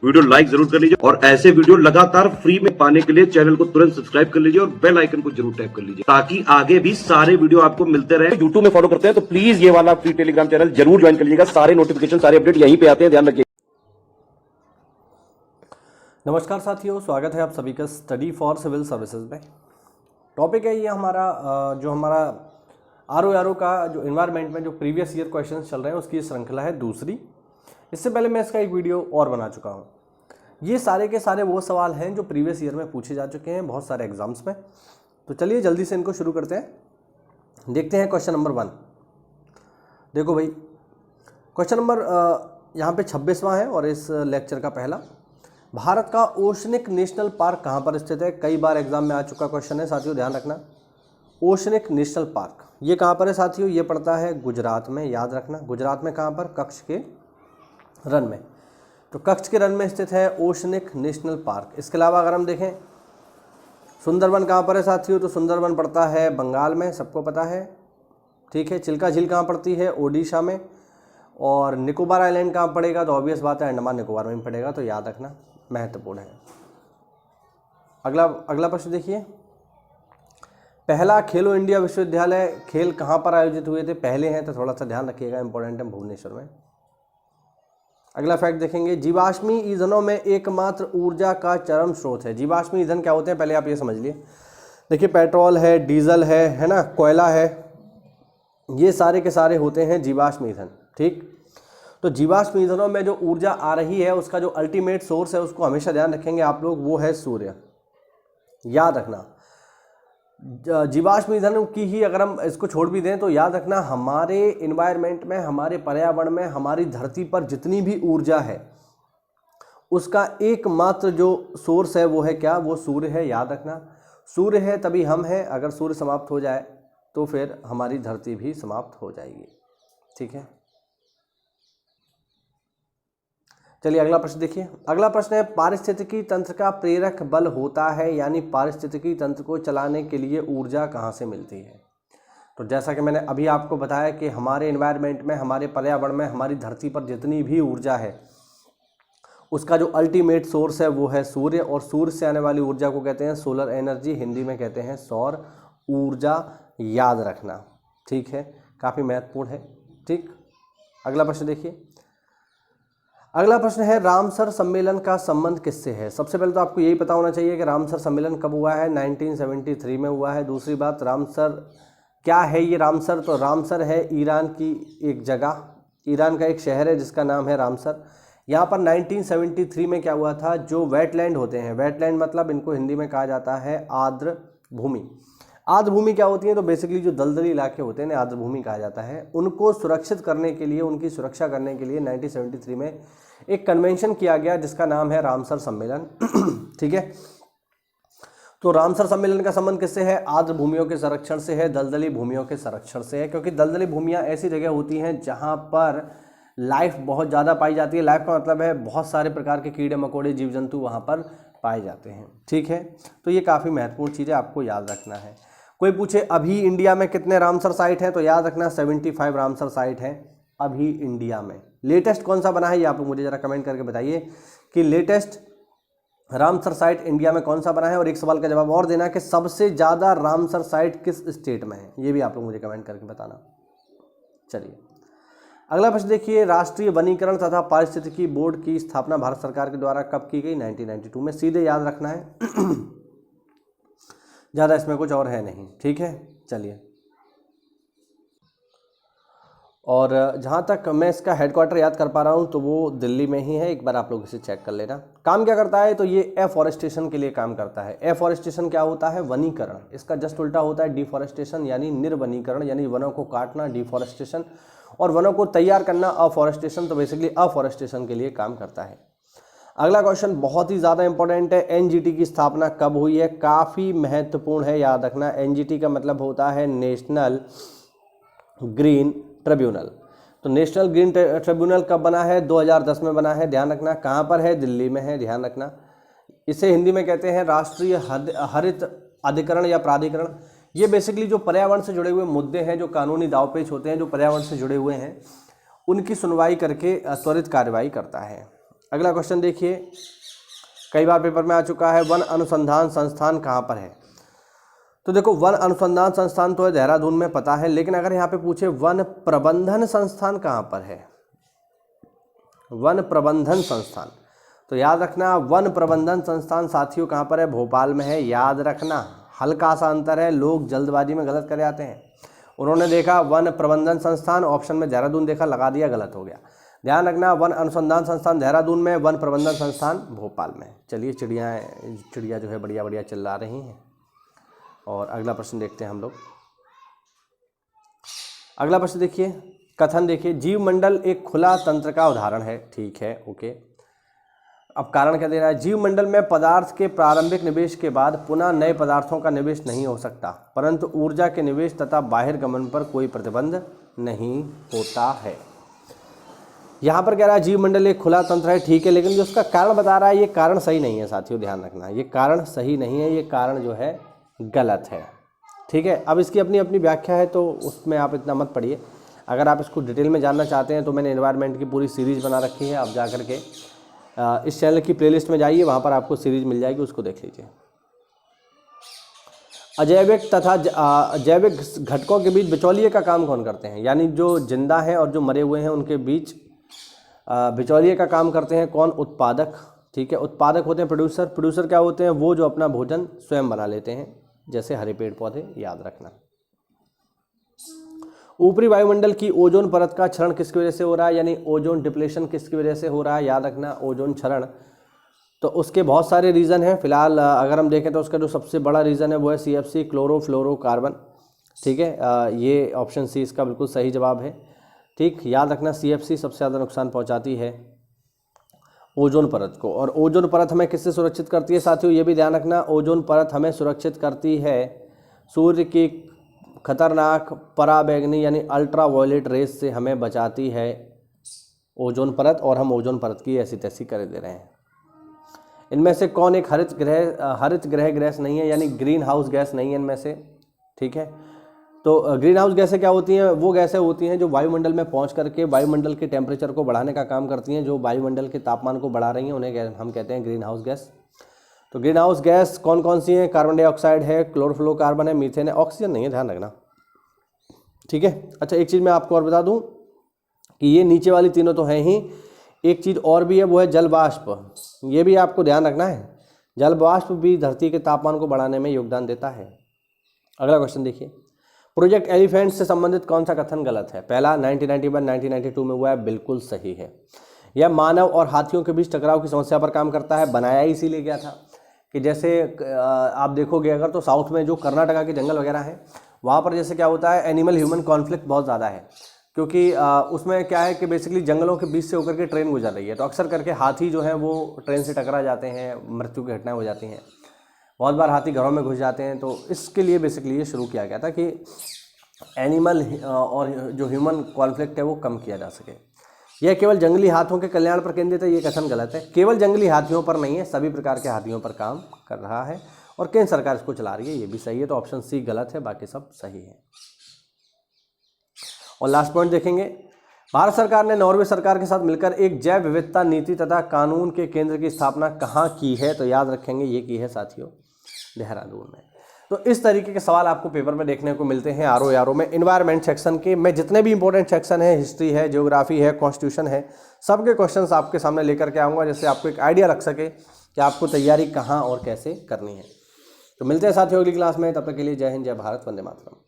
Video like जरूर कर लीजिए और ऐसे वीडियो लगातार फ्री में पाने के लिए चैनल को तुरंत सब्सक्राइब कर लीजिए और बेल आइकन को जरूर टैप कर लीजिए ताकि आगे भी सारे वीडियो आपको मिलते रहे। यूट्यूब में फॉलो करते हैं तो प्लीज ये वाला फ्री टेलीग्राम चैनल जरूर ज्वाइन कर लीजिएगा। सारे नोटिफिकेशन सारे अपडेट यहीं पे आते हैं, ध्यान रखिए। नमस्कार साथियों, स्वागत है आप सभी का स्टडी फॉर सिविल सर्विसेज में। टॉपिक है ये हमारा जो हमारा आरओ का जो एनवायरनमेंट में जो प्रीवियस ईयर क्वेश्चंस चल रहे हैं उसकी श्रृंखला है दूसरी। इससे पहले मैं इसका एक वीडियो और बना चुका हूँ। ये सारे के सारे वो सवाल हैं जो प्रीवियस ईयर में पूछे जा चुके हैं बहुत सारे एग्जाम्स में। तो चलिए जल्दी से इनको शुरू करते हैं। देखते हैं क्वेश्चन नंबर 1। देखो भाई, क्वेश्चन नंबर यहाँ पे 26वां है और इस लेक्चर का पहला। भारत का ओशनिक नेशनल पार्क कहाँ पर स्थित है? कई बार एग्जाम में आ चुका क्वेश्चन है साथियों, ध्यान रखना। ओशनिक नेशनल पार्क ये कहाँ पर है साथियों? ये पड़ता है गुजरात में, याद रखना। गुजरात में कहाँ पर? कच्छ के रन में। तो कच्छ के रन में स्थित है ओशनिक नेशनल पार्क। इसके अलावा अगर हम देखें सुंदरबन कहाँ पर है साथियों? तो सुंदरबन पड़ता है बंगाल में, सबको पता है, ठीक है। चिल्का झील कहाँ पड़ती है? ओडिशा में। और निकोबार आइलैंड कहाँ पड़ेगा? तो ऑब्वियस बात है अंडमान निकोबार में पड़ेगा, तो याद रखना, महत्वपूर्ण है। अगला प्रश्न देखिए। पहला खेलो इंडिया विश्वविद्यालय खेल कहाँ पर आयोजित हुए थे? पहले हैं तो थोड़ा सा ध्यान रखिएगा, इंपॉर्टेंट है, भुवनेश्वर में। अगला फैक्ट देखेंगे, जीवाश्मी ईंधनों में एकमात्र ऊर्जा का चरम स्रोत है। जीवाश्मी ईंधन क्या होते हैं पहले आप ये समझ लिए। देखिए पेट्रोल है, डीजल है ना, कोयला है, ये सारे के सारे होते हैं जीवाश्मी ईंधन, ठीक। तो जीवाश्म ईंधनों में जो ऊर्जा आ रही है उसका जो अल्टीमेट सोर्स है उसको हमेशा ध्यान रखेंगे आप लोग, वो है सूर्य, याद रखना। जीवाश्म ईंधन की ही अगर हम इसको छोड़ भी दें तो याद रखना हमारे एनवायरनमेंट में, हमारे पर्यावरण में, हमारी धरती पर जितनी भी ऊर्जा है उसका एकमात्र जो सोर्स है वो है क्या? वो सूर्य है, याद रखना। सूर्य है तभी हम हैं, अगर सूर्य समाप्त हो जाए तो फिर हमारी धरती भी समाप्त हो जाएगी, ठीक है। चलिए अगला प्रश्न देखिए। अगला प्रश्न है, पारिस्थितिकी तंत्र का प्रेरक बल होता है, यानी पारिस्थितिकी तंत्र को चलाने के लिए ऊर्जा कहाँ से मिलती है? तो जैसा कि मैंने अभी आपको बताया कि हमारे एनवायरनमेंट में, हमारे पर्यावरण में, हमारी धरती पर जितनी भी ऊर्जा है उसका जो अल्टीमेट सोर्स है वो है सूर्य, और सूर्य से आने वाली ऊर्जा को कहते हैं सोलर एनर्जी, हिंदी में कहते हैं सौर ऊर्जा, याद रखना, ठीक है, काफ़ी महत्वपूर्ण है, ठीक। अगला प्रश्न देखिए। अगला प्रश्न है, रामसर सम्मेलन का संबंध किससे है? सबसे पहले तो आपको यही पता होना चाहिए कि रामसर सम्मेलन कब हुआ है? 1973 में हुआ है। दूसरी बात, रामसर क्या है? ये रामसर, तो रामसर है ईरान की एक जगह, ईरान का एक शहर है जिसका नाम है रामसर। यहाँ पर 1973 में क्या हुआ था, जो वेटलैंड होते हैं, वेटलैंड मतलब इनको हिंदी में कहा जाता है आर्द्र भूमि। आर्द्र भूमि क्या होती है? तो बेसिकली जो दलदली इलाके होते हैं ना, आर्द्र भूमि कहा जाता है। उनको सुरक्षित करने के लिए, उनकी सुरक्षा करने के लिए 1973 में एक कन्वेंशन किया गया जिसका नाम है रामसर सम्मेलन, ठीक है। तो रामसर सम्मेलन का संबंध किससे है? आर्द्र भूमियों के संरक्षण से है, दलदली भूमियों के संरक्षण से है, क्योंकि दलदली भूमियां ऐसी जगह होती हैं जहां पर लाइफ बहुत ज़्यादा पाई जाती है। लाइफ का मतलब है बहुत सारे प्रकार के कीड़े मकोड़े, जीव जंतु वहां पर पाए जाते हैं, ठीक है। तो ये काफ़ी महत्वपूर्ण चीज़ है, आपको याद रखना है। कोई पूछे अभी इंडिया में कितने रामसर साइट हैं, तो याद रखना 75 रामसर साइट हैं अभी इंडिया में। लेटेस्ट कौन सा बना है ये आप लोग मुझे जरा कमेंट करके बताइए कि लेटेस्ट रामसर साइट इंडिया में कौन सा बना है। और एक सवाल का जवाब और देना कि सबसे ज़्यादा रामसर साइट किस स्टेट में है, ये भी आप लोग मुझे कमेंट करके बताना। चलिए अगला प्रश्न देखिए। राष्ट्रीय वनीकरण तथा पारिस्थितिकी बोर्ड की स्थापना भारत सरकार के द्वारा कब की गई? 1992 में। सीधे याद रखना है, ज़्यादा इसमें कुछ और है नहीं, ठीक है। चलिए, और जहाँ तक मैं इसका हेडक्वार्टर याद कर पा रहा हूँ तो वो दिल्ली में ही है, एक बार आप लोग इसे चेक कर लेना। काम क्या करता है? तो ये एफॉरेस्टेशन के लिए काम करता है। एफॉरेस्टेशन क्या होता है? वनीकरण। इसका जस्ट उल्टा होता है डिफॉरेस्टेशन, यानी निर्वनीकरण, यानी वनों को काटना डिफॉरेस्टेशन, और वनों को तैयार करना अफॉरेस्टेशन। तो बेसिकली अफॉरेस्टेशन के लिए काम करता है। अगला क्वेश्चन बहुत ही ज़्यादा इंपॉर्टेंट है, एनजीटी की स्थापना कब हुई है? काफ़ी महत्वपूर्ण है, याद रखना। एनजीटी का मतलब होता है नेशनल ग्रीन ट्रिब्यूनल। तो नेशनल ग्रीन ट्रिब्यूनल कब बना है? 2010 में बना है, ध्यान रखना। कहाँ पर है? दिल्ली में है, ध्यान रखना। इसे हिंदी में कहते हैं राष्ट्रीय हरित अधिकरण या प्राधिकरण। ये बेसिकली जो पर्यावरण से जुड़े हुए मुद्दे हैं, जो कानूनी दावपेच होते हैं, जो पर्यावरण से जुड़े हुए हैं, उनकी सुनवाई करके त्वरित कार्रवाई करता है। अगला क्वेश्चन देखिए, कई बार पेपर में आ चुका है, वन अनुसंधान संस्थान कहाँ पर है। तो देखो वन अनुसंधान संस्थान तो है देहरादून में, पता है, लेकिन अगर यहाँ पे पूछे वन प्रबंधन संस्थान कहाँ पर है, वन प्रबंधन संस्थान, तो याद रखना वन प्रबंधन संस्थान साथियों कहाँ पर है, भोपाल में है। याद रखना हल्का सा अंतर है, लोग जल्दबाजी में गलत कर जाते हैं। उन्होंने देखा वन प्रबंधन संस्थान, ऑप्शन में देहरादून देखा, लगा दिया, गलत हो गया। ध्यान रखना वन अनुसंधान संस्थान देहरादून में, वन प्रबंधन संस्थान भोपाल में। चलिए चिड़िया जो है बढ़िया बढ़िया चिल्ला रही हैं। और अगला प्रश्न देखते हैं हम लोग। अगला प्रश्न देखिए, कथन देखिए, जीव मंडल एक खुला तंत्र का उदाहरण है। ठीक है, ओके। अब कारण क्या दे रहा है, जीव मंडल में पदार्थ के प्रारंभिक निवेश के बाद पुनः नए पदार्थों का निवेश नहीं हो सकता, परंतु ऊर्जा के निवेश तथा बाहर गमन पर कोई प्रतिबंध नहीं होता है। यहाँ पर कह रहा है जीव मंडल एक खुला तंत्र है, ठीक है, लेकिन जो उसका कारण बता रहा है ये कारण सही नहीं है साथियों, ध्यान रखना ये कारण सही नहीं है, ये कारण जो है गलत है। ठीक है, अब इसकी अपनी अपनी व्याख्या है तो उसमें आप इतना मत पढ़िए। अगर आप इसको डिटेल में जानना चाहते हैं तो मैंने एनवायरनमेंट की पूरी सीरीज़ बना रखी है, आप जा कर के इस चैनल की प्लेलिस्ट में जाइए, वहाँ पर आपको सीरीज मिल जाएगी, उसको देख लीजिए। अजैविक तथा जैविक घटकों के बीच बिचौलिए का काम कौन करते हैं, यानी जो जिंदा हैं और जो मरे हुए हैं उनके बीच बिचौलिए का काम करते हैं कौन, उत्पादक। ठीक है, उत्पादक होते हैं प्रोड्यूसर। प्रोड्यूसर क्या होते हैं, वो जो अपना भोजन स्वयं बना लेते हैं, जैसे हरे पेड़ पौधे, याद रखना। ऊपरी वायुमंडल की ओजोन परत का क्षरण किसकी वजह से हो रहा है, यानी ओजोन डिप्लेशन किसकी वजह से हो रहा है, याद रखना ओजोन क्षरण। तो उसके बहुत सारे रीज़न हैं, फिलहाल अगर हम देखें तो उसका जो सबसे बड़ा रीज़न है वो है CFC, क्लोरोफ्लोरोकार्बन। ठीक है, ये ऑप्शन सी इसका बिल्कुल सही जवाब है। ठीक, याद रखना CFC सबसे ज़्यादा नुकसान पहुंचाती है ओजोन परत को, और ओजोन परत हमें किससे सुरक्षित करती है साथियों, ये भी ध्यान रखना, ओजोन परत हमें सुरक्षित करती है सूर्य की खतरनाक पराबैंगनी यानी अल्ट्रा वायलेट रेस से हमें बचाती है ओजोन परत, और हम ओजोन परत की ऐसी तैसी कर दे रहे हैं। इनमें से कौन एक हरित ग्रह गैस नहीं है, यानी ग्रीन हाउस गैस नहीं है इनमें से। ठीक है, तो ग्रीन हाउस गैसें क्या होती हैं, वो गैसें होती हैं जो वायुमंडल में पहुंच करके वायुमंडल के टेम्परेचर को बढ़ाने का काम करती हैं, जो वायुमंडल के तापमान को बढ़ा रही हैं, उन्हें हम कहते हैं ग्रीन हाउस गैस। तो ग्रीन हाउस गैस कौन कौन सी हैं, कार्बन डाइऑक्साइड है, क्लोरोफ्लोरोकार्बन है, मीथेन है, ऑक्सीजन नहीं है, ध्यान रखना। ठीक है, अच्छा एक चीज़ मैं आपको और बता दूं कि ये नीचे वाली तीनों तो हैं ही, एक चीज़ और भी है, वो है जल वाष्प। ये भी आपको ध्यान रखना है, जल वाष्प भी धरती के तापमान को बढ़ाने में योगदान देता है। अगला क्वेश्चन देखिए, प्रोजेक्ट एलिफेंट से संबंधित कौन सा कथन गलत है। पहला 1991 1992 में हुआ है, बिल्कुल सही है। यह मानव और हाथियों के बीच टकराव की समस्या पर काम करता है, बनाया ही इसीलिए गया था कि जैसे आप देखोगे अगर तो साउथ में जो कर्नाटका के जंगल वगैरह हैं वहाँ पर जैसे क्या होता है, एनिमल ह्यूमन कॉन्फ्लिक्ट बहुत ज़्यादा है, क्योंकि उसमें क्या है कि बेसिकली जंगलों के बीच से होकर के ट्रेन गुजर रही है, तो अक्सर करके हाथी जो है वो ट्रेन से टकरा जाते हैं, मृत्यु की घटनाएं हो जाती हैं, बहुत बार हाथी घरों में घुस जाते हैं। तो इसके लिए बेसिकली ये शुरू किया गया था कि एनिमल और जो ह्यूमन कॉन्फ्लिक्ट है वो कम किया जा सके। यह केवल जंगली हाथियों के कल्याण पर केंद्रित है, ये कथन गलत है। केवल जंगली हाथियों पर नहीं है, सभी प्रकार के हाथियों पर काम कर रहा है और केंद्र सरकार इसको चला रही है, ये भी सही है। तो ऑप्शन सी गलत है, बाकी सब सही है। और लास्ट पॉइंट देखेंगे, भारत सरकार ने नॉर्वे सरकार के साथ मिलकर एक जैव विविधता नीति तथा कानून के केंद्र की स्थापना कहाँ की है, तो याद रखेंगे ये की है साथियों देहरादून में। तो इस तरीके के सवाल आपको पेपर में देखने को मिलते हैं आरओ में, इन्वायरमेंट सेक्शन के। मैं जितने भी इंपॉर्टेंट सेक्शन है, हिस्ट्री है, ज्योग्राफी है, कॉन्स्टिट्यूशन है, सबके क्वेश्चंस आपके सामने लेकर के आऊँगा, जिससे आपको एक आइडिया रख सके कि आपको तैयारी कहाँ और कैसे करनी है। तो मिलते हैं साथियों अगली क्लास में, तब तक के लिए जय हिंद, जय भारत, वंदे मातरम।